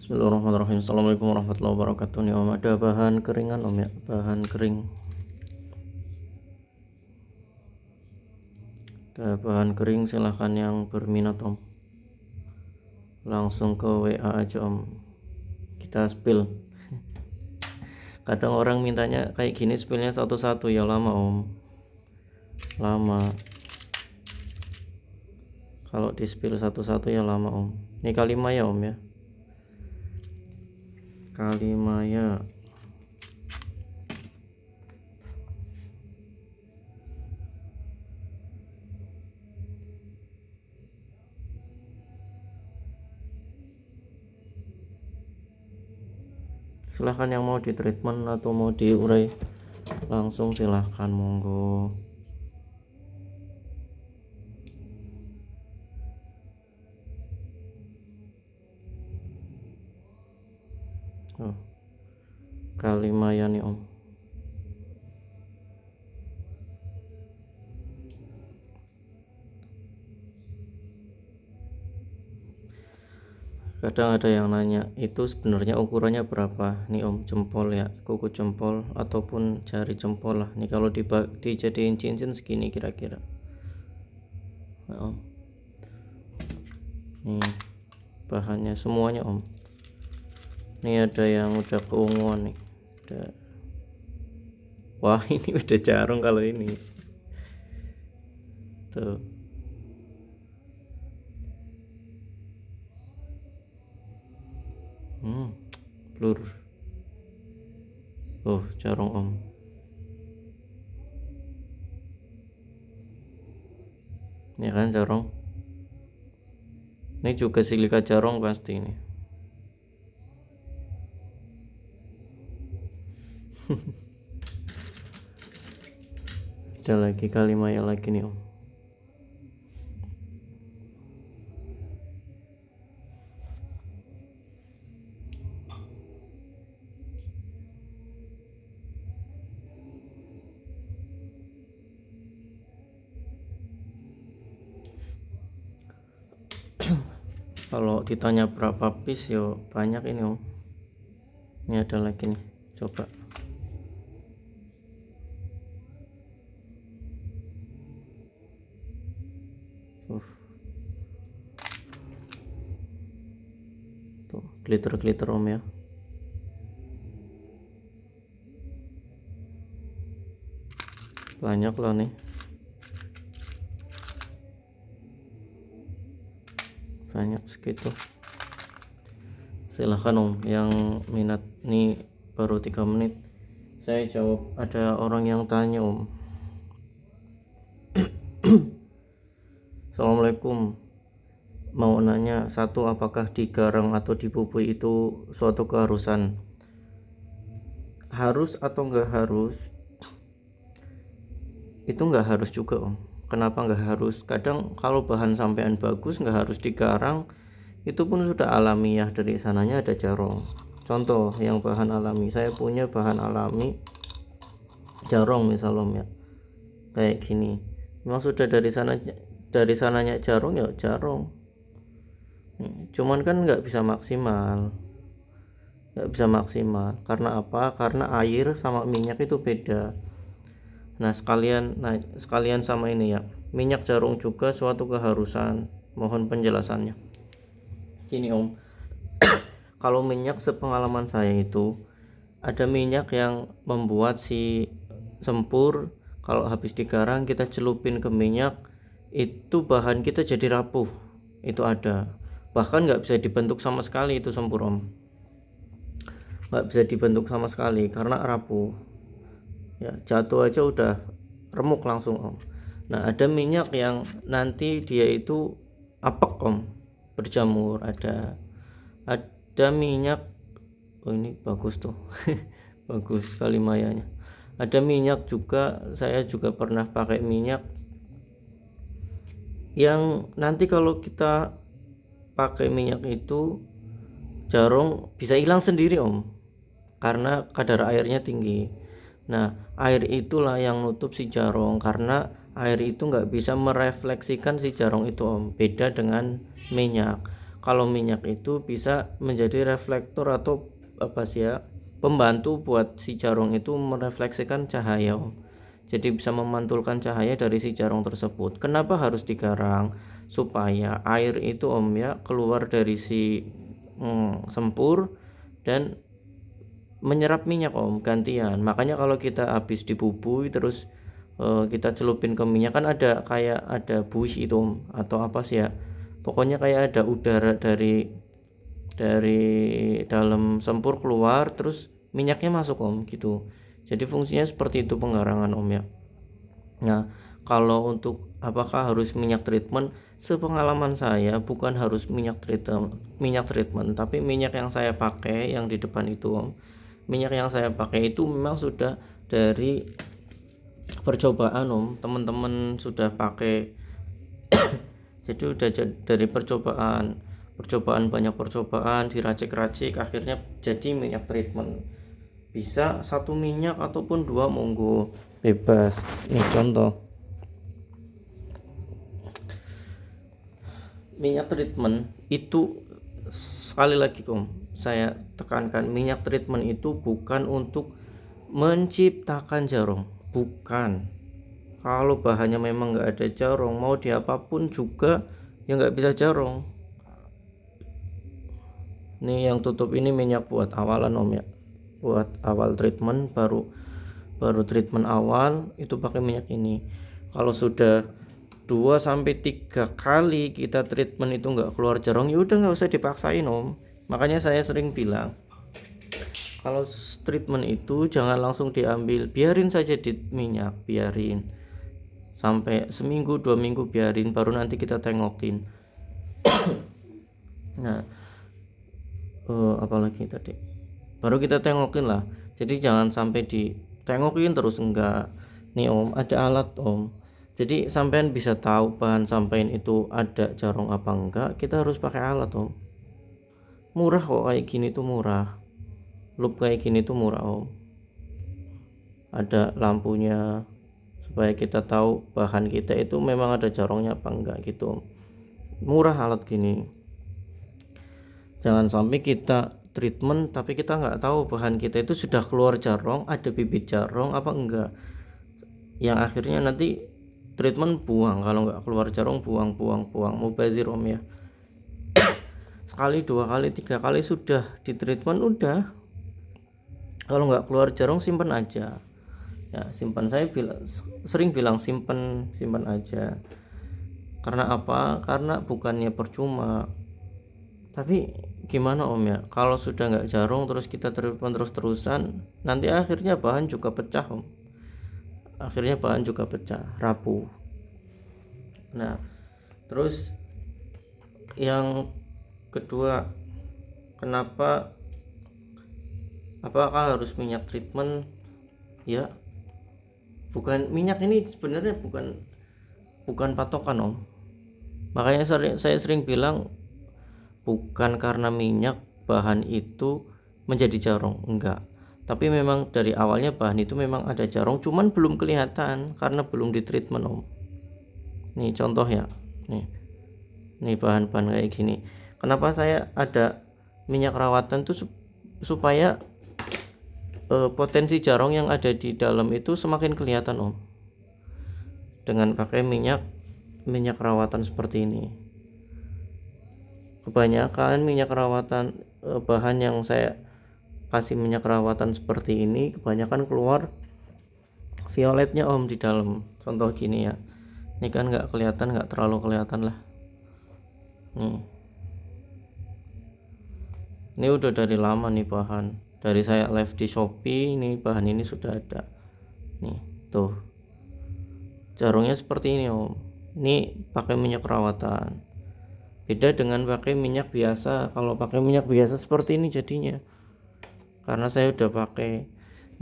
Bismillahirrahmanirrahim. Assalamualaikum warahmatullahi wabarakatuh. Nih om, ada bahan keringan om ya, bahan kering. Ada bahan kering, silahkan yang berminat om. Langsung ke WA aja om. Kita spill. Kadang orang mintanya kayak gini, spillnya satu-satu ya lama om. Lama. Kalau di spill satu-satu ya lama om. Ini Kalimaya om ya. Kalimaya. Silahkan yang mau di treatment atau mau diurai langsung silahkan, monggo. Oh, Kalimaya nih om. Kadang ada yang nanya, itu sebenarnya ukurannya berapa nih om? Jempol ya, kuku jempol ataupun jari jempol lah. Nih kalau dijadiin cincin segini kira-kira. Nah, om. Nih bahannya semuanya om. Nih ada yang udah keunguan nih. Wah ini udah jarang kalau ini. Tuh. Blur. Oh jarang om. Ini kan jarang. Ini juga silika jarong pasti ini. Ada lagi Kalimaya lagi nih om. Kalau ditanya berapa piece yo banyak ini om. Ini ada lagi nih, coba. Tuh glitter om ya. Banyak loh nih. Banyak segitu. Silahkan om yang minat. Nih baru 3 menit saya jawab. Ada orang yang tanya om. Assalamualaikum, mau nanya satu, apakah digarang atau dibubui itu suatu keharusan? Harus atau enggak harus? Itu enggak harus juga om. Kenapa enggak harus? Kadang kalau bahan sampean bagus enggak harus digarang, itu pun sudah alamiah, dari sananya ada jarong. Contoh yang bahan alami, saya punya bahan alami jarong misal om ya, kayak gini. Memang sudah dari sananya jarong ya jarong. Cuman kan nggak bisa maksimal. Karena apa? Karena air sama minyak itu beda. Nah sekalian sama ini ya, minyak jarong juga suatu keharusan. Mohon penjelasannya. Gini om, kalau minyak sepengalaman saya itu ada minyak yang membuat si sempur kalau habis digarang kita celupin ke minyak, itu bahan kita jadi rapuh. Itu ada, bahkan nggak bisa dibentuk sama sekali itu sempur om. Nggak bisa dibentuk sama sekali karena rapuh ya, jatuh aja udah remuk langsung om. Nah ada minyak yang nanti dia itu apek om, berjamur. Ada minyak, oh ini bagus tuh. Bagus sekali mayanya. Ada minyak juga, saya juga pernah pakai minyak yang nanti kalau kita pakai minyak itu jarong bisa hilang sendiri om, karena kadar airnya tinggi. Nah air itulah yang nutup si jarong, karena air itu nggak bisa merefleksikan si jarong itu om. Beda dengan minyak. kalau minyak itu bisa menjadi reflektor atau apa sih ya, pembantu buat si jarum itu merefleksikan cahaya Om. Jadi bisa memantulkan cahaya dari si jarum tersebut. Kenapa harus digarang? Supaya air itu Om ya keluar dari si sempur dan menyerap minyak Om gantian. Makanya kalau kita habis dibubui terus kita celupin ke minyak kan kayak ada buih itu Om, atau apa sih ya, pokoknya kayak ada udara dari dalam sempur keluar terus minyaknya masuk Om gitu. Jadi fungsinya seperti itu penggarangan Om ya. Nah, kalau untuk apakah harus minyak treatment, sepengalaman saya bukan harus minyak treatment, tapi minyak yang saya pakai yang di depan itu Om. Minyak yang saya pakai itu memang sudah dari percobaan Om, teman-teman sudah pakai. Jadi udah dari banyak percobaan diracik-racik akhirnya jadi minyak treatment. Bisa satu minyak ataupun dua monggo bebas. Nih contoh minyak treatment itu, sekali lagi saya tekankan, minyak treatment itu bukan untuk menciptakan jarum, bukan. Kalau bahannya memang nggak ada jarong, mau diapapun juga ya nggak bisa jarong. Nih yang tutup ini minyak buat awalan Om ya, buat awal treatment, baru treatment awal itu pakai minyak ini. Kalau sudah 2-3 kali kita treatment itu nggak keluar jarong, ya udah nggak usah dipaksain Om. Makanya saya sering bilang kalau treatment itu jangan langsung diambil, biarin saja di minyak, biarin sampai seminggu 2 minggu, biarin, baru nanti kita tengokin. Nah apalagi tadi, baru kita tengokin lah. Jadi jangan sampai ditengokin terus, enggak. Nih Om, ada alat Om, jadi sampean bisa tahu bahan sampean itu ada jarong apa enggak, kita harus pakai alat Om. Murah kok, kayak gini tuh murah, loop kayak gini tuh murah Om, ada lampunya supaya kita tahu bahan kita itu memang ada jarongnya apa enggak gitu. Murah alat gini. Jangan sampai kita treatment tapi kita nggak tahu bahan kita itu sudah keluar jarong, ada bibit jarong apa enggak, yang akhirnya nanti treatment buang. Kalau nggak keluar jarong buang mubazir Om ya. Sekali, 2 kali, 3 kali sudah di treatment udah, kalau nggak keluar jarong simpan aja ya, simpan. Saya sering bilang simpan aja. Karena apa? Karena bukannya percuma, tapi gimana Om ya, kalau sudah nggak jarong terus kita treatment terus-terusan, nanti akhirnya bahan juga pecah Om, rapuh. Nah terus yang kedua, apakah harus minyak treatment ya? Bukan, minyak ini sebenarnya bukan patokan Om. Makanya saya sering bilang bukan karena minyak bahan itu menjadi jarong, enggak, tapi memang dari awalnya bahan itu memang ada jarong, cuman belum kelihatan karena belum di treatment Om. Nih contoh ya, nih bahan-bahan kayak gini. Kenapa saya ada minyak rawatan tuh supaya potensi jarong yang ada di dalam itu semakin kelihatan Om, dengan pakai minyak rawatan seperti ini. Kebanyakan minyak rawatan, bahan yang saya kasih minyak rawatan seperti ini kebanyakan keluar violetnya Om di dalam. Contoh gini ya, ini kan nggak kelihatan, nggak terlalu kelihatan lah. Ini udah dari lama nih bahan, dari saya live di Shopee, ini bahan ini sudah ada. Nih tuh jarongnya seperti ini Om. Ini pakai minyak rawatan, beda dengan pakai minyak biasa. Kalau pakai minyak biasa seperti ini jadinya, karena saya udah pakai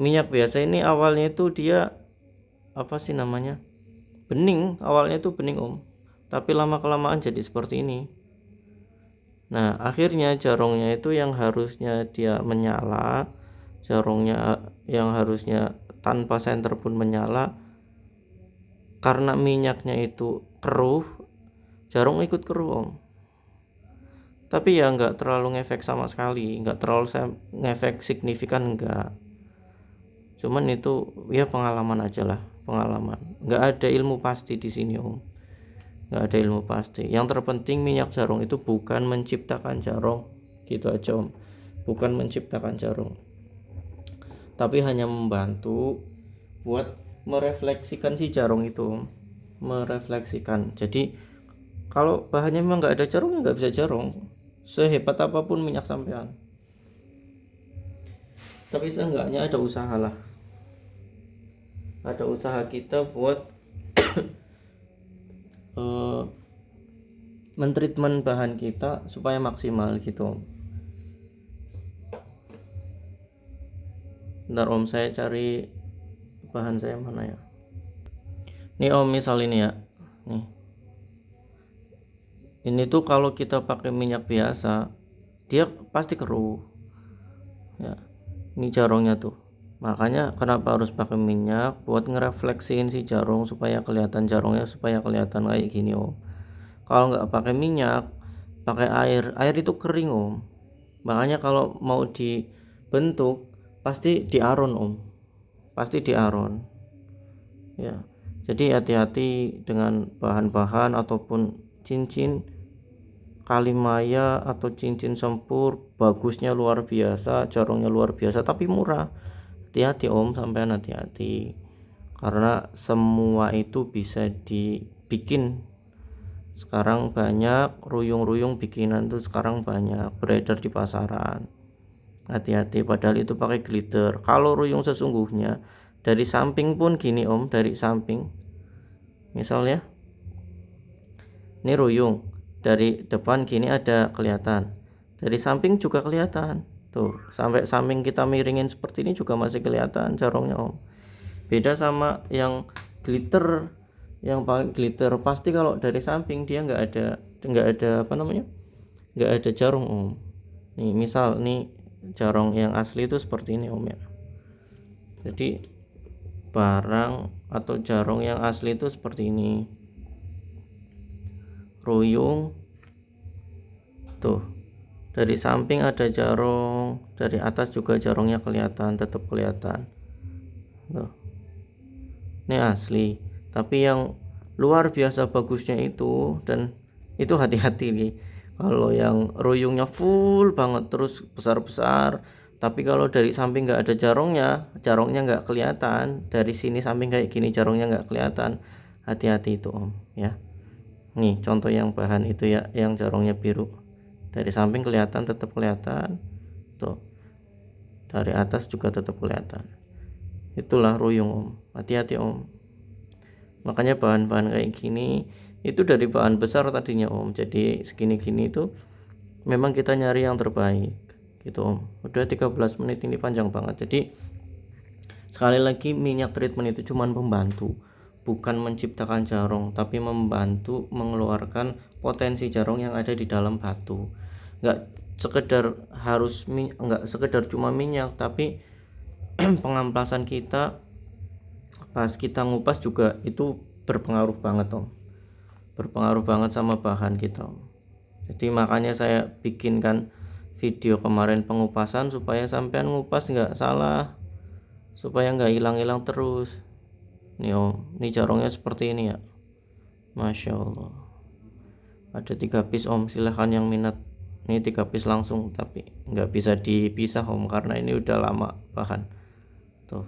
minyak biasa ini. Awalnya itu dia apa sih namanya, bening, awalnya itu bening Om, tapi lama kelamaan jadi seperti ini. Nah akhirnya jarongnya itu yang harusnya dia menyala, jarongnya yang harusnya tanpa senter pun menyala, karena minyaknya itu keruh, jarong ikut keruh Om. tapi ya nggak terlalu ngefek sama sekali, nggak terlalu ngefek signifikan, enggak. Cuman itu ya pengalaman aja lah, pengalaman. Nggak ada ilmu pasti di sini om, nggak ada ilmu pasti. Yang terpenting minyak jarung itu bukan menciptakan jarong, gitu aja om. Bukan menciptakan jarong, tapi hanya membantu buat merefleksikan si jarong itu om. Merefleksikan. Jadi kalau bahannya memang nggak ada jarong, nggak bisa jarong sehebat apapun minyak sampean. Tapi seenggaknya ada usaha lah, ada usaha kita buat mentreatment bahan kita supaya maksimal gitu. Bentar om, saya cari bahan saya mana ya. Nih om, misal ini ya, nih ini tuh kalau kita pakai minyak biasa dia pasti keruh ya. Ini jarongnya tuh, makanya kenapa harus pakai minyak, buat ngerefleksiin si jarong supaya kelihatan jarongnya, supaya kelihatan kayak gini om. Kalau nggak pakai minyak, pakai air itu kering om. Makanya kalau mau dibentuk pasti diaron om, pasti diaron ya. Jadi hati-hati dengan bahan-bahan ataupun cincin kalimaya atau cincin sempur, bagusnya luar biasa, jarongnya luar biasa tapi murah. Hati-hati om, sampean hati-hati, karena semua itu bisa dibikin. Sekarang banyak ruyung-ruyung bikinan tuh, sekarang banyak beredar di pasaran. Hati-hati, padahal itu pakai glitter. Kalau ruyung sesungguhnya dari samping pun gini om, dari samping misalnya ini ruyung, dari depan gini ada kelihatan, dari samping juga kelihatan tuh, sampai samping kita miringin seperti ini juga masih kelihatan jarongnya om. Beda sama yang glitter, yang pakai glitter pasti kalau dari samping dia nggak ada apa namanya, nggak ada jarong om. Nih misal nih jarong yang asli itu seperti ini om ya. Jadi barang atau jarong yang asli itu seperti ini, ruyung tuh, dari samping ada jarong, dari atas juga jarongnya kelihatan, tetap kelihatan tuh. Ini asli, tapi yang luar biasa bagusnya itu, dan itu hati-hati nih kalau yang ruyungnya full banget terus besar-besar, tapi kalau dari samping nggak ada jarongnya nggak kelihatan, dari sini samping kayak gini jarongnya nggak kelihatan, hati-hati itu om ya. Nih contoh yang bahan itu ya, yang jarongnya biru, dari samping kelihatan, tetap kelihatan tuh, dari atas juga tetap kelihatan. Itulah ruyung om, hati-hati om. Makanya bahan-bahan kayak gini itu dari bahan besar tadinya om, jadi segini-gini itu memang kita nyari yang terbaik gitu om. Udah 13 menit ini panjang banget. Jadi sekali lagi, minyak treatment itu cuma membantu, bukan menciptakan jarong, tapi membantu mengeluarkan potensi jarong yang ada di dalam batu. Nggak sekedar cuma minyak, tapi pengamplasan kita pas kita ngupas juga itu berpengaruh banget om, berpengaruh banget sama bahan kita om. Jadi makanya saya bikinkan video kemarin pengupasan supaya sampean ngupas nggak salah, supaya nggak hilang-hilang terus. Nih om, ini jarongnya seperti ini ya, Masya Allah. Ada 3 piece om, silahkan yang minat. Ini 3 piece langsung, tapi nggak bisa dipisah om karena ini udah lama bahan tuh.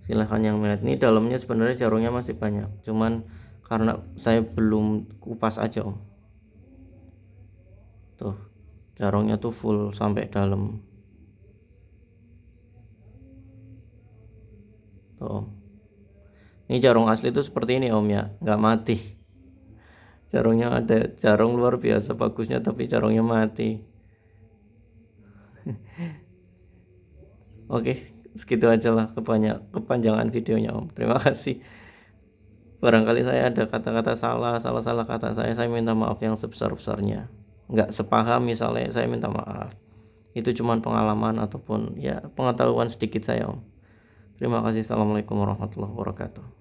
Silahkan yang minat. Ini dalamnya sebenarnya jarongnya masih banyak, cuman karena saya belum kupas aja om. Tuh jarongnya tuh full sampai dalam tuh om. Ini jarong asli tuh seperti ini om ya, nggak mati. Jarongnya ada jarong luar biasa bagusnya, tapi jarongnya mati. Oke, segitu aja lah kepanjangan videonya om. Terima kasih. Barangkali saya ada kata-kata salah kata saya minta maaf yang sebesar-besarnya. Nggak sepaham misalnya, saya minta maaf. Itu cuma pengalaman ataupun ya pengetahuan sedikit saya om. Terima kasih. Assalamualaikum warahmatullahi wabarakatuh.